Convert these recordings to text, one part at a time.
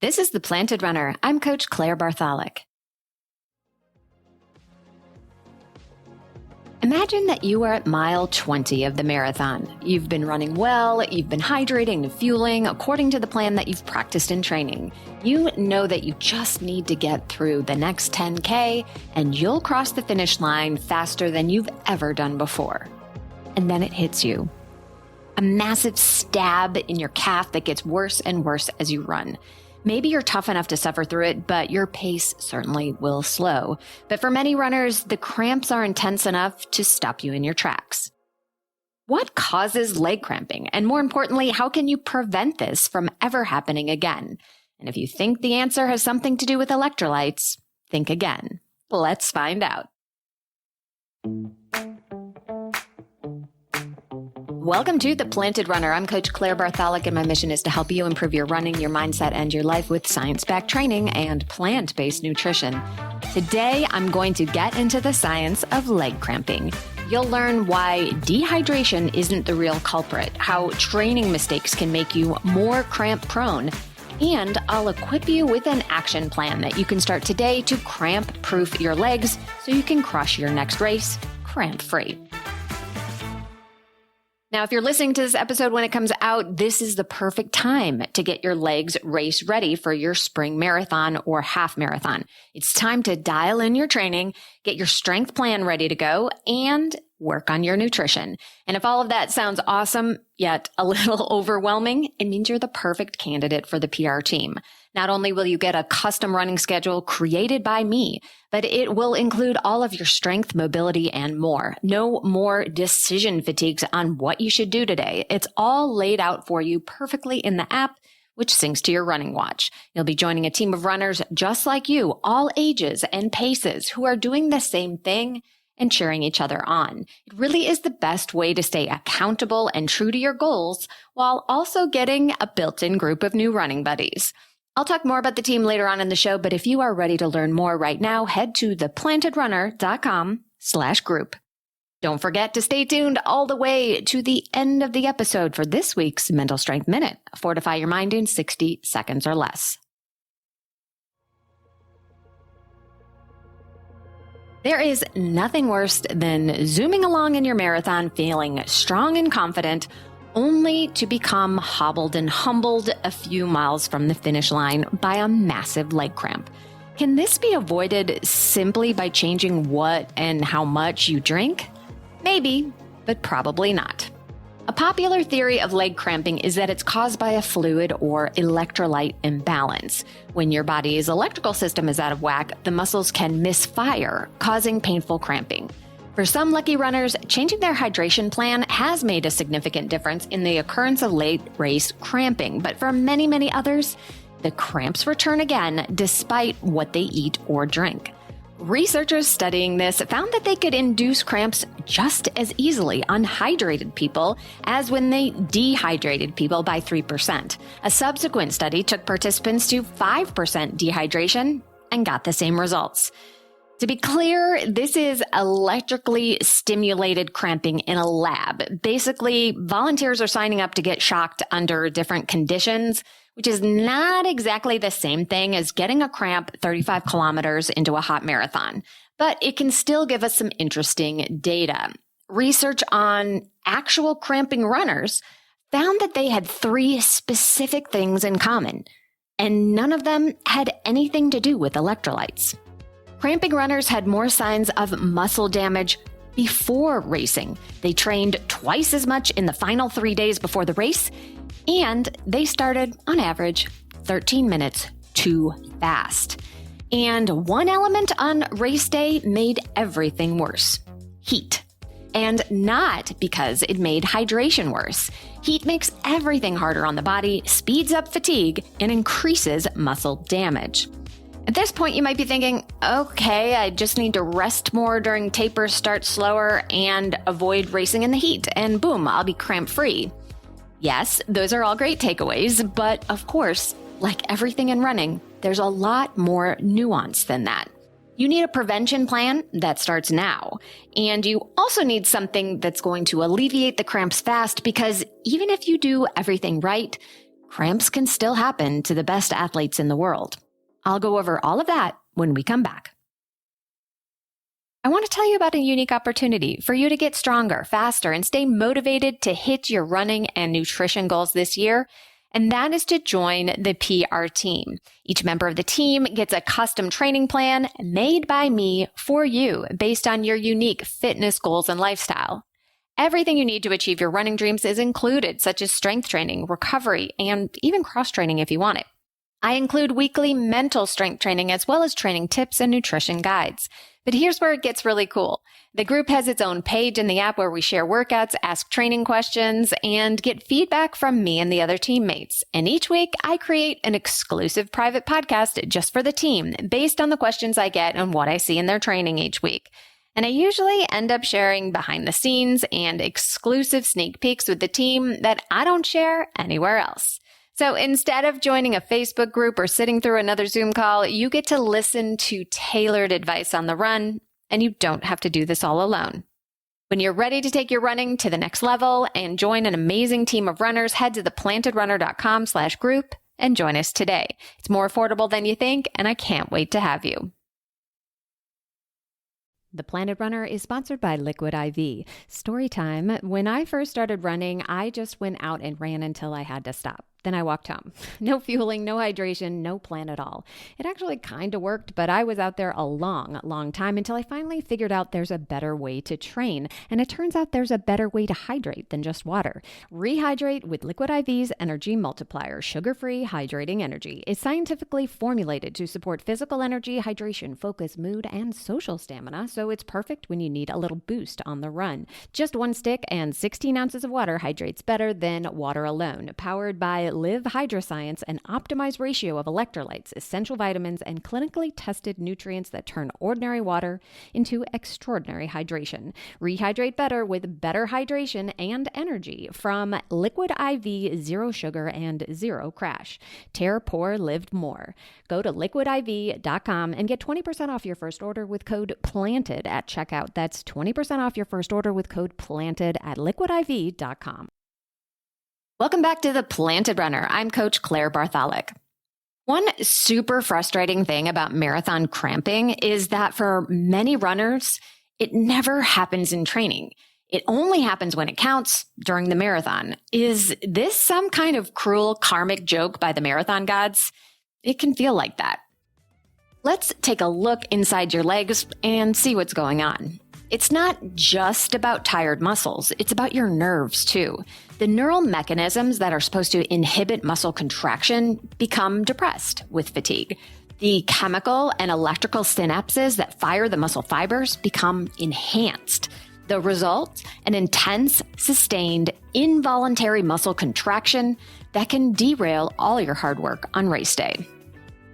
This is The Planted Runner. I'm Coach Claire Bartholic. Imagine that you are at mile 20 of the marathon. You've been running well, you've been hydrating and fueling according to the plan that you've practiced in training. You know that you just need to get through the next 10K and you'll cross the finish line faster than you've ever done before. And then it hits you. A massive stab in your calf that gets worse and worse as you run. Maybe you're tough enough to suffer through it, but your pace certainly will slow. But for many runners, the cramps are intense enough to stop you in your tracks. What causes leg cramping? And more importantly, how can you prevent this from ever happening again? And if you think the answer has something to do with electrolytes, think again. Let's find out. Welcome to The Planted Runner. I'm Coach Claire Bartholic, and my mission is to help you improve your running, your mindset, and your life with science-backed training and plant-based nutrition. Today, I'm going to get into the science of leg cramping. You'll learn why dehydration isn't the real culprit, how training mistakes can make you more cramp-prone, and I'll equip you with an action plan that you can start today to cramp-proof your legs so you can crush your next race cramp-free. Now, if you're listening to this episode when it comes out, this is the perfect time to get your legs race ready for your spring marathon or half marathon. It's time to dial in your training, get your strength plan ready to go, and work on your nutrition. And if all of that sounds awesome, yet a little overwhelming, it means you're the perfect candidate for the PR team. Not only will you get a custom running schedule created by me, but it will include all of your strength, mobility, and more. No more decision fatigues on what you should do today. It's all laid out for you perfectly in the app, which syncs to your running watch. You'll be joining a team of runners just like you, all ages and paces, who are doing the same thing and cheering each other on. It really is the best way to stay accountable and true to your goals while also getting a built-in group of new running buddies. I'll talk more about the team later on in the show, but if you are ready to learn more right now, head to theplantedrunner.com/group. Don't forget to stay tuned all the way to the end of the episode for this week's Mental Strength Minute. Fortify your mind in 60 seconds or less. There is nothing worse than zooming along in your marathon, feeling strong and confident, only to become hobbled and humbled a few miles from the finish line by a massive leg cramp. Can this be avoided simply by changing what and how much you drink? Maybe, but probably not. A popular theory of leg cramping is that it's caused by a fluid or electrolyte imbalance. When your body's electrical system is out of whack, the muscles can misfire, causing painful cramping. For some lucky runners, changing their hydration plan has made a significant difference in the occurrence of late race cramping, but for many, many others, the cramps return again despite what they eat or drink. Researchers studying this found that they could induce cramps just as easily on hydrated people as when they dehydrated people by 3%. A subsequent study took participants to 5% dehydration and got the same results. To be clear, this is electrically stimulated cramping in a lab. Basically, volunteers are signing up to get shocked under different conditions, which is not exactly the same thing as getting a cramp 35 kilometers into a hot marathon, but it can still give us some interesting data. Research on actual cramping runners found that they had 3 specific things in common, and none of them had anything to do with electrolytes. Cramping runners had more signs of muscle damage before racing. They trained twice as much in the final 3 days before the race, and they started, on average, 13 minutes too fast. And one element on race day made everything worse: heat. And not because it made hydration worse. Heat makes everything harder on the body, speeds up fatigue, and increases muscle damage. At this point, you might be thinking, okay, I just need to rest more during tapers, start slower, and avoid racing in the heat, and boom, I'll be cramp-free. Yes, those are all great takeaways, but of course, like everything in running, there's a lot more nuance than that. You need a prevention plan that starts now, and you also need something that's going to alleviate the cramps fast, because even if you do everything right, cramps can still happen to the best athletes in the world. I'll go over all of that when we come back. I want to tell you about a unique opportunity for you to get stronger, faster, and stay motivated to hit your running and nutrition goals this year. And that is to join the PR team. Each member of the team gets a custom training plan made by me for you based on your unique fitness goals and lifestyle. Everything you need to achieve your running dreams is included, such as strength training, recovery, and even cross-training if you want it. I include weekly mental strength training as well as training tips and nutrition guides. But here's where it gets really cool. The group has its own page in the app where we share workouts, ask training questions, and get feedback from me and the other teammates. And each week, I create an exclusive private podcast just for the team based on the questions I get and what I see in their training each week. And I usually end up sharing behind the scenes and exclusive sneak peeks with the team that I don't share anywhere else. So instead of joining a Facebook group or sitting through another Zoom call, you get to listen to tailored advice on the run, and you don't have to do this all alone. When you're ready to take your running to the next level and join an amazing team of runners, head to theplantedrunner.com/group and join us today. It's more affordable than you think, and I can't wait to have you. The Planted Runner is sponsored by Liquid IV. Story time. When I first started running, I just went out and ran until I had to stop. Then I walked home. No fueling, no hydration, no plan at all. It actually kind of worked, but I was out there a long time until I finally figured out there's a better way to train. And it turns out there's a better way to hydrate than just water. Rehydrate with Liquid IV's Energy Multiplier, sugar-free hydrating energy. It's scientifically formulated to support physical energy, hydration, focus, mood, and social stamina, so it's perfect when you need a little boost on the run. Just one stick and 16 ounces of water hydrates better than water alone. Powered by Live Hydroscience, an optimized ratio of electrolytes, essential vitamins, and clinically tested nutrients that turn ordinary water into extraordinary hydration. Rehydrate better with better hydration and energy from Liquid IV, zero sugar and zero crash. Tear, pour, live more. Go to liquidiv.com and get 20% off your first order with code PLANTED at checkout. That's 20% off your first order with code PLANTED at liquidiv.com. Welcome back to The Planted Runner. I'm Coach Claire Bartholic. One super frustrating thing about marathon cramping is that for many runners, it never happens in training. It only happens when it counts during the marathon. Is this some kind of cruel karmic joke by the marathon gods? It can feel like that. Let's take a look inside your legs and see what's going on. It's not just about tired muscles. It's about your nerves too. The neural mechanisms that are supposed to inhibit muscle contraction become depressed with fatigue. The chemical and electrical synapses that fire the muscle fibers become enhanced. The result, an intense, sustained, involuntary muscle contraction that can derail all your hard work on race day.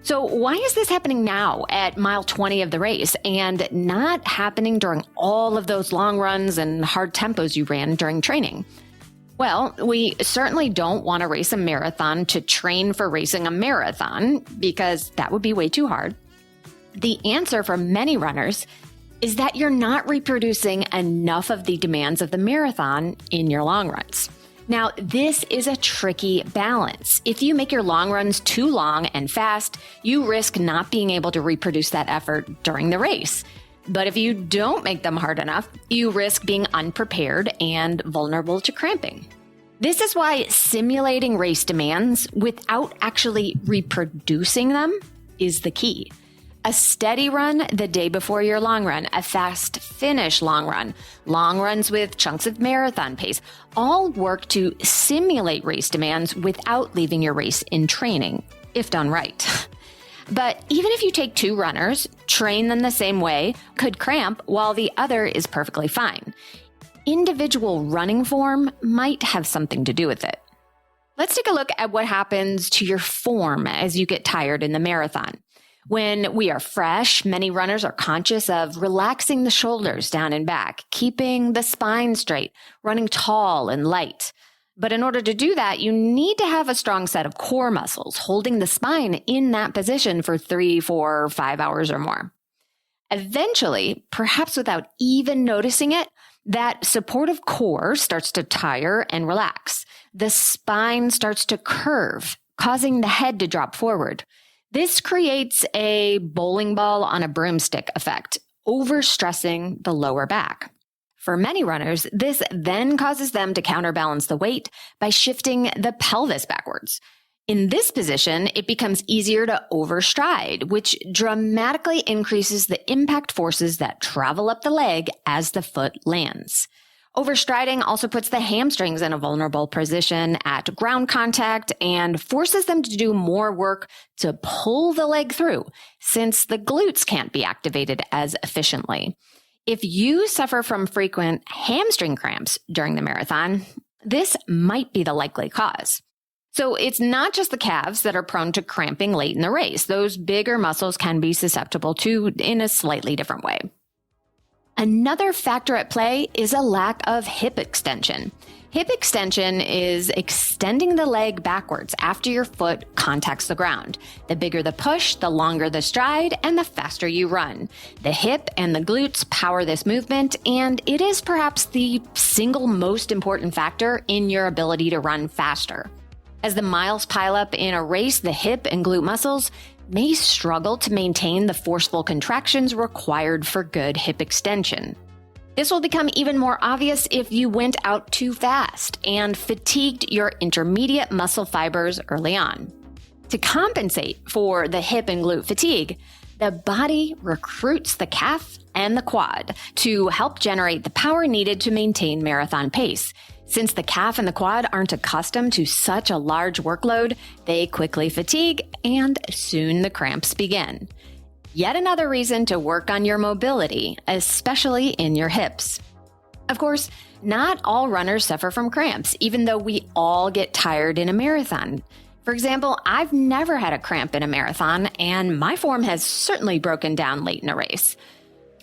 So why is this happening now at mile 20 of the race and not happening during all of those long runs and hard tempos you ran during training? Well, we certainly don't want to race a marathon to train for racing a marathon because that would be way too hard. The answer for many runners is that you're not reproducing enough of the demands of the marathon in your long runs. Now, this is a tricky balance. If you make your long runs too long and fast, you risk not being able to reproduce that effort during the race. But if you don't make them hard enough, you risk being unprepared and vulnerable to cramping. This is why simulating race demands without actually reproducing them is the key. A steady run the day before your long run, a fast finish long runs with chunks of marathon pace, all work to simulate race demands without leaving your race in training, if done right. But even if you take two runners, train them the same way, could cramp while the other is perfectly fine. Individual running form might have something to do with it. Let's take a look at what happens to your form as you get tired in the marathon. When we are fresh, many runners are conscious of relaxing the shoulders down and back, keeping the spine straight, running tall and light. But in order to do that, you need to have a strong set of core muscles, holding the spine in that position for 3, 4, 5 hours or more. Eventually, perhaps without even noticing it, That supportive core starts to tire and relax. The spine starts to curve, causing the head to drop forward. This creates a bowling ball on a broomstick effect, overstressing the lower back. For many runners, this then causes them to counterbalance the weight by shifting the pelvis backwards. In this position, it becomes easier to overstride, which dramatically increases the impact forces that travel up the leg as the foot lands. Overstriding also puts the hamstrings in a vulnerable position at ground contact and forces them to do more work to pull the leg through, since the glutes can't be activated as efficiently. If you suffer from frequent hamstring cramps during the marathon, this might be the likely cause. So it's not just the calves that are prone to cramping late in the race. Those bigger muscles can be susceptible too, in a slightly different way. Another factor at play is a lack of hip extension. Hip extension is extending the leg backwards after your foot contacts the ground. The bigger the push, the longer the stride, and the faster you run. The hip and the glutes power this movement, and it is perhaps the single most important factor in your ability to run faster. As the miles pile up in a race, the hip and glute muscles may struggle to maintain the forceful contractions required for good hip extension. This will become even more obvious if you went out too fast and fatigued your intermediate muscle fibers early on. To compensate for the hip and glute fatigue, the body recruits the calf and the quad to help generate the power needed to maintain marathon pace. Since the calf and the quad aren't accustomed to such a large workload, they quickly fatigue and soon the cramps begin. Yet another reason to work on your mobility, especially in your hips. Of course, not all runners suffer from cramps, even though we all get tired in a marathon. For example, I've never had a cramp in a marathon, and my form has certainly broken down late in a race.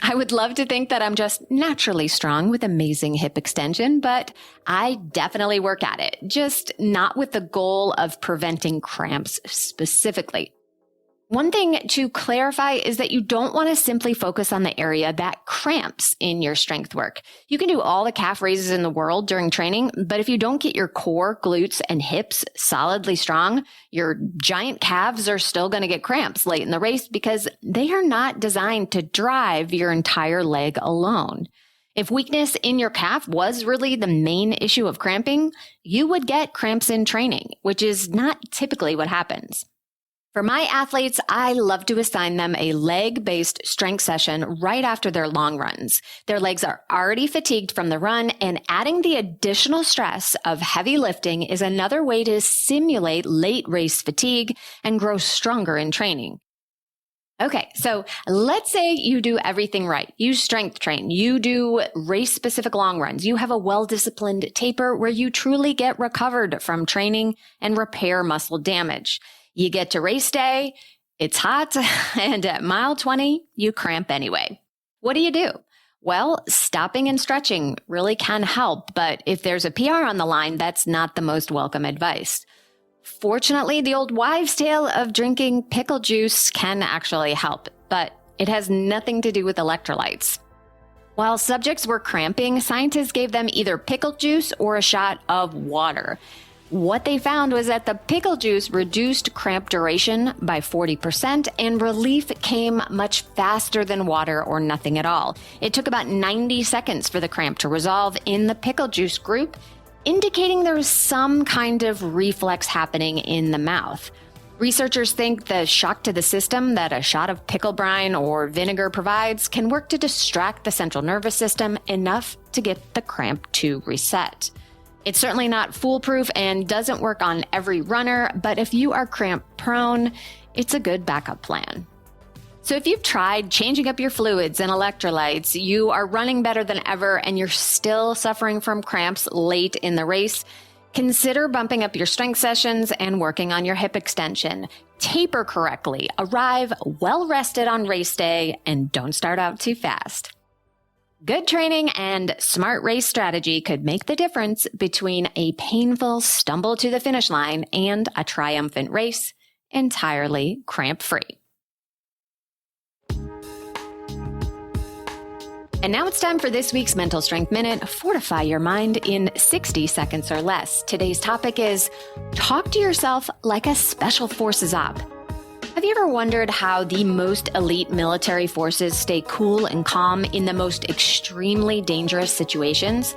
I would love to think that I'm just naturally strong with amazing hip extension, but I definitely work at it, just not with the goal of preventing cramps specifically. One thing to clarify is that you don't want to simply focus on the area that cramps in your strength work. You can do all the calf raises in the world during training, but if you don't get your core, glutes, and hips solidly strong, your giant calves are still going to get cramps late in the race because they are not designed to drive your entire leg alone. If weakness in your calf was really the main issue of cramping, you would get cramps in training, which is not typically what happens. For my athletes, I love to assign them a leg-based strength session right after their long runs. Their legs are already fatigued from the run, and adding the additional stress of heavy lifting is another way to simulate late race fatigue and grow stronger in training. Okay, so let's say you do everything right. You strength train, you do race-specific long runs, you have a well-disciplined taper where you truly get recovered from training and repair muscle damage. You get to race day, it's hot, and at mile 20, you cramp anyway. What do? Well, stopping and stretching really can help, but if there's a PR on the line, that's not the most welcome advice. Fortunately, the old wives' tale of drinking pickle juice can actually help, but it has nothing to do with electrolytes. While subjects were cramping, scientists gave them either pickle juice or a shot of water. What they found was that the pickle juice reduced cramp duration by 40%, and relief came much faster than water or nothing at all. It took about 90 seconds for the cramp to resolve in the pickle juice group, indicating there was some kind of reflex happening in the mouth. Researchers think the shock to the system that a shot of pickle brine or vinegar provides can work to distract the central nervous system enough to get the cramp to reset. It's certainly not foolproof and doesn't work on every runner, but if you are cramp-prone, it's a good backup plan. So if you've tried changing up your fluids and electrolytes, you are running better than ever, and you're still suffering from cramps late in the race, consider bumping up your strength sessions and working on your hip extension. Taper correctly, arrive well-rested on race day, and don't start out too fast. Good training and smart race strategy could make the difference between a painful stumble to the finish line and a triumphant race entirely cramp-free. And now it's time for this week's Mental Strength Minute. Fortify your mind in 60 seconds or less. Today's topic is talk to yourself like a special forces op. Have you ever wondered how the most elite military forces stay cool and calm in the most extremely dangerous situations?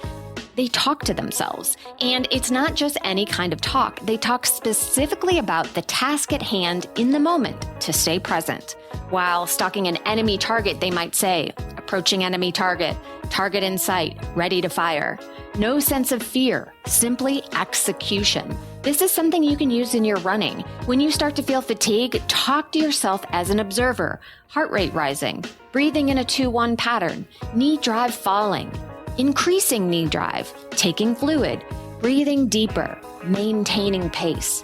They talk to themselves. And it's not just any kind of talk. They talk specifically about the task at hand in the moment to stay present. While stalking an enemy target, they might say, approaching enemy target, target in sight, ready to fire. No sense of fear, simply execution. This is something you can use in your running. When you start to feel fatigue, talk to yourself as an observer. Heart rate rising, breathing in a 2-1 pattern, knee drive falling, increasing knee drive, taking fluid, breathing deeper, maintaining pace.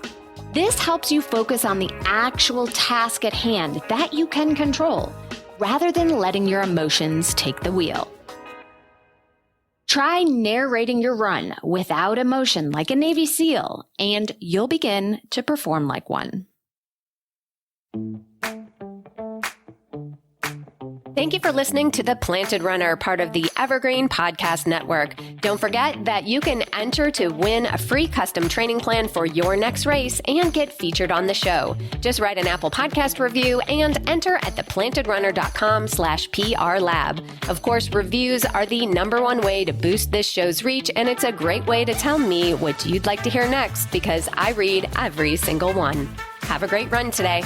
This helps you focus on the actual task at hand that you can control, rather than letting your emotions take the wheel. Try narrating your run without emotion like a Navy SEAL, and you'll begin to perform like one. Thank you for listening to The Planted Runner, part of the Evergreen Podcast Network. Don't forget that you can enter to win a free custom training plan for your next race and get featured on the show. Just write an Apple Podcast review and enter at theplantedrunner.com/PRLab. Of course, reviews are the #1 way to boost this show's reach, and it's a great way to tell me what you'd like to hear next because I read every single one. Have a great run today.